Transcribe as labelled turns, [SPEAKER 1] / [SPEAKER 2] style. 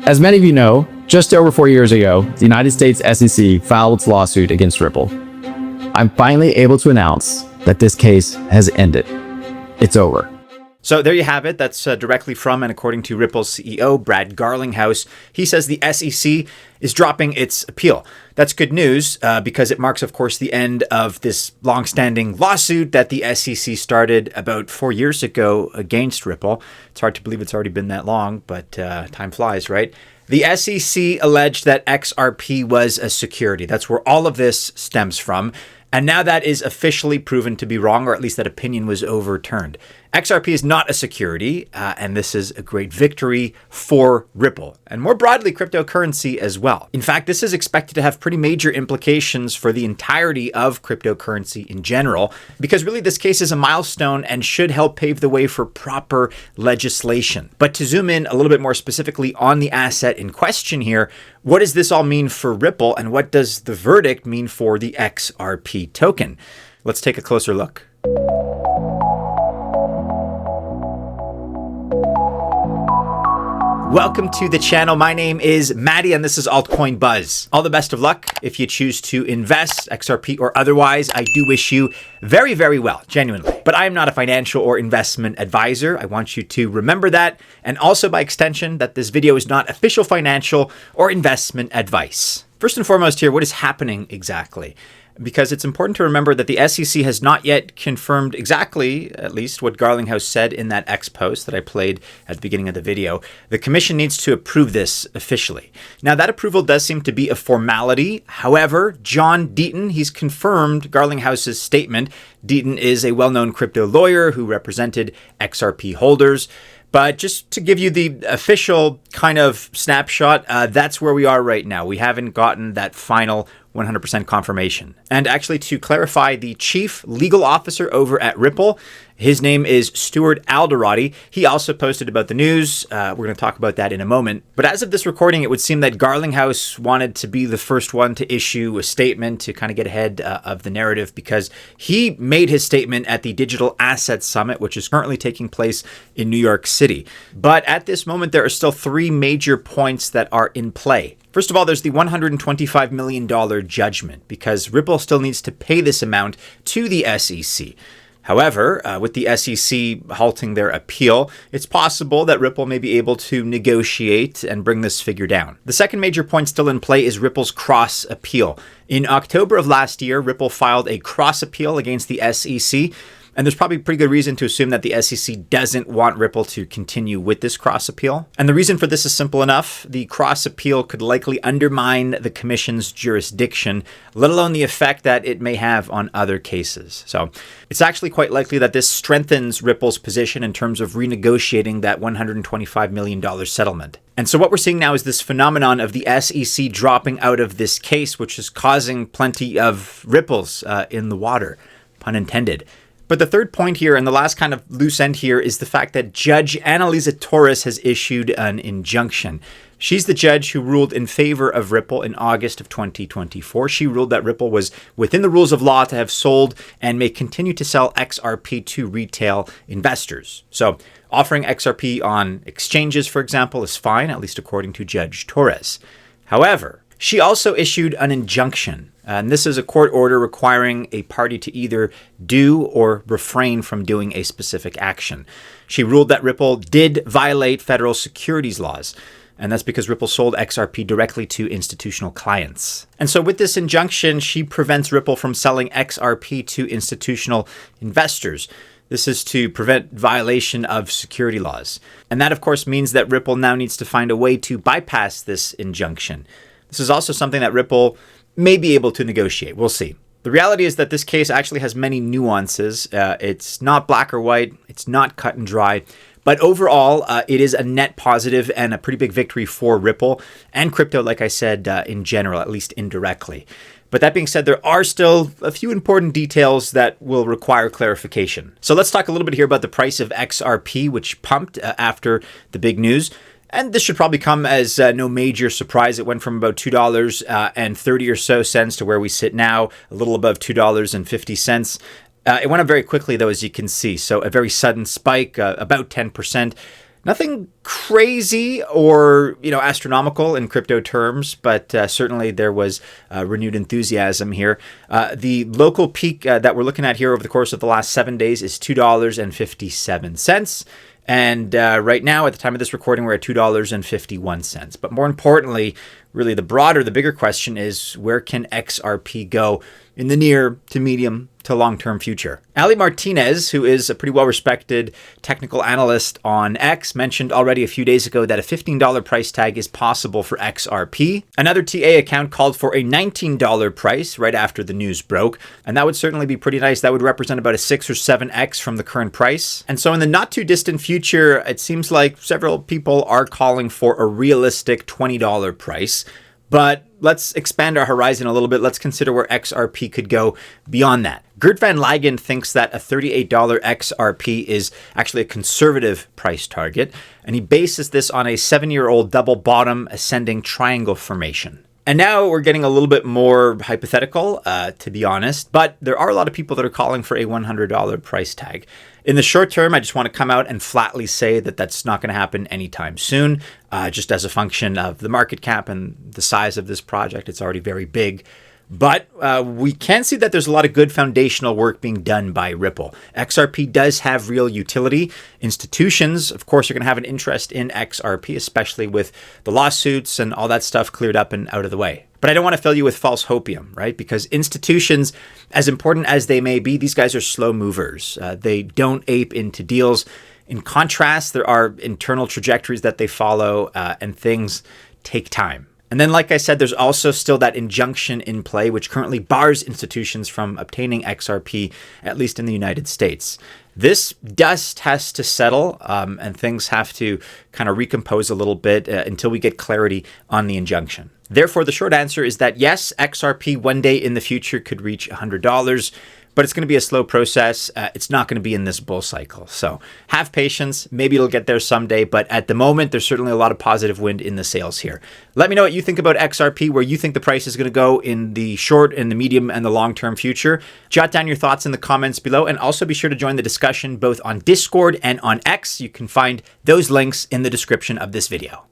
[SPEAKER 1] As many of you know, just over 4 years ago, the United States SEC filed its lawsuit against Ripple. I'm finally able to announce that this case has ended. It's over.
[SPEAKER 2] So there you have it. That's directly from and according to Ripple's CEO, Brad Garlinghouse. He says the SEC is dropping its appeal. That's good news because it marks, of course, the end of this long-standing lawsuit that the SEC started about 4 years ago against Ripple. It's hard to believe it's already been that long, but time flies, right? The SEC alleged that XRP was a security. That's where all of this stems from. And now that is officially proven to be wrong, or at least that opinion was overturned. XRP is not a security, and this is a great victory for Ripple, and more broadly, cryptocurrency as well. In fact, this is expected to have pretty major implications for the entirety of cryptocurrency in general, because really this case is a milestone and should help pave the way for proper legislation. But to zoom in a little bit more specifically on the asset in question here, what does this all mean for Ripple, and what does the verdict mean for the XRP token? Let's take a closer look. Welcome to the channel. My name is Maddie and this is Altcoin Buzz. All the best of luck if you choose to invest, XRP or otherwise. I do wish you very, very well, genuinely. But I am not a financial or investment advisor. I want you to remember that. And also by extension, that this video is not official financial or investment advice. First and foremost here, what is happening exactly? Because it's important to remember that the SEC has not yet confirmed exactly, at least, what Garlinghouse said in that X post that I played at the beginning of the video. The commission needs to approve this officially. Now, that approval does seem to be a formality. However, John Deaton, he's confirmed Garlinghouse's statement. Deaton is a well-known crypto lawyer who represented XRP holders. But just to give you the official kind of snapshot, that's where we are right now. We haven't gotten that final 100% confirmation. And actually, to clarify, the chief legal officer over at Ripple, his name is Stuart Alderoty. He also posted about the news. We're going to talk about that in a moment. But as of this recording, it would seem that Garlinghouse wanted to be the first one to issue a statement to kind of get ahead of the narrative, because he made his statement at the Digital Assets Summit, which is currently taking place in New York City. But at this moment, there are still three major points that are in play. First of all, there's the $125 million judgment, because Ripple still needs to pay this amount to the SEC. However, with the SEC halting their appeal, it's possible that Ripple may be able to negotiate and bring this figure down. The second major point still in play is Ripple's cross appeal. In October of last year, Ripple filed a cross appeal against the SEC. And there's probably pretty good reason to assume that the SEC doesn't want Ripple to continue with this cross appeal. And the reason for this is simple enough. The cross appeal could likely undermine the commission's jurisdiction, let alone the effect that it may have on other cases. So it's actually quite likely that this strengthens Ripple's position in terms of renegotiating that $125 million settlement. And so what we're seeing now is this phenomenon of the SEC dropping out of this case, which is causing plenty of ripples in the water, pun intended. But the third point here, and the last kind of loose end here, is the fact that Judge Annalisa Torres has issued an injunction. She's the judge who ruled in favor of Ripple in August of 2024. She ruled that Ripple was within the rules of law to have sold and may continue to sell XRP to retail investors. So offering XRP on exchanges, for example, is fine, at least according to Judge Torres. However, she also issued an injunction. And this is a court order requiring a party to either do or refrain from doing a specific action. She ruled that Ripple did violate federal securities laws. And that's because Ripple sold XRP directly to institutional clients. And so with this injunction, she prevents Ripple from selling XRP to institutional investors. This is to prevent violation of security laws. And that, of course, means that Ripple now needs to find a way to bypass this injunction. This is also something that Ripple may be able to negotiate. We'll see. The reality is that this case actually has many nuances. It's not black or white. It's not cut and dry. But overall, it is a net positive and a pretty big victory for Ripple and crypto, like I said, in general, at least indirectly. But that being said, there are still a few important details that will require clarification. So let's talk a little bit here about the price of XRP, which pumped after the big news. And this should probably come as no major surprise. It went from about $2.30 or so cents to where we sit now, a little above $2.50. It went up very quickly, though, as you can see. So a very sudden spike, about 10%. Nothing crazy or, astronomical in crypto terms, but certainly there was renewed enthusiasm here. The local peak that we're looking at here over the course of the last 7 days is $2.57. And right now, at the time of this recording, we're at $2.51. But more importantly, really the bigger question is, where can XRP go in the near to medium to long-term future? Ali Martinez, who is a pretty well-respected technical analyst on X, mentioned already a few days ago that a $15 price tag is possible for XRP. Another TA account called for a $19 price right after the news broke, and that would certainly be pretty nice. That would represent about a 6 or 7x from the current price. And so in the not too distant future, it seems like several people are calling for a realistic $20 price. But let's expand our horizon a little bit. Let's consider where XRP could go beyond that. Gert van Lagen thinks that a $38 XRP is actually a conservative price target, and he bases this on a 7-year-old double bottom ascending triangle formation. And now we're getting a little bit more hypothetical, to be honest, but there are a lot of people that are calling for a $100 price tag. In the short term, I just want to come out and flatly say that that's not going to happen anytime soon, just as a function of the market cap and the size of this project. It's already very big. But we can see that there's a lot of good foundational work being done by Ripple. XRP does have real utility. Institutions, of course, are going to have an interest in XRP, especially with the lawsuits and all that stuff cleared up and out of the way. But I don't want to fill you with false hopium, right? Because institutions, as important as they may be, these guys are slow movers. They don't ape into deals. In contrast, there are internal trajectories that they follow, and things take time. And then, like I said, there's also still that injunction in play, which currently bars institutions from obtaining XRP, at least in the United States. This dust has to settle, and things have to kind of recompose a little bit until we get clarity on the injunction. Therefore, the short answer is that yes, XRP one day in the future could reach $100, but it's going to be a slow process. It's not going to be in this bull cycle. So have patience. Maybe it'll get there someday, but at the moment, there's certainly a lot of positive wind in the sails here. Let me know what you think about XRP, where you think the price is going to go in the short and the medium and the long-term future. Jot down your thoughts in the comments below, and also be sure to join the discussion both on Discord and on X. You can find those links in the description of this video.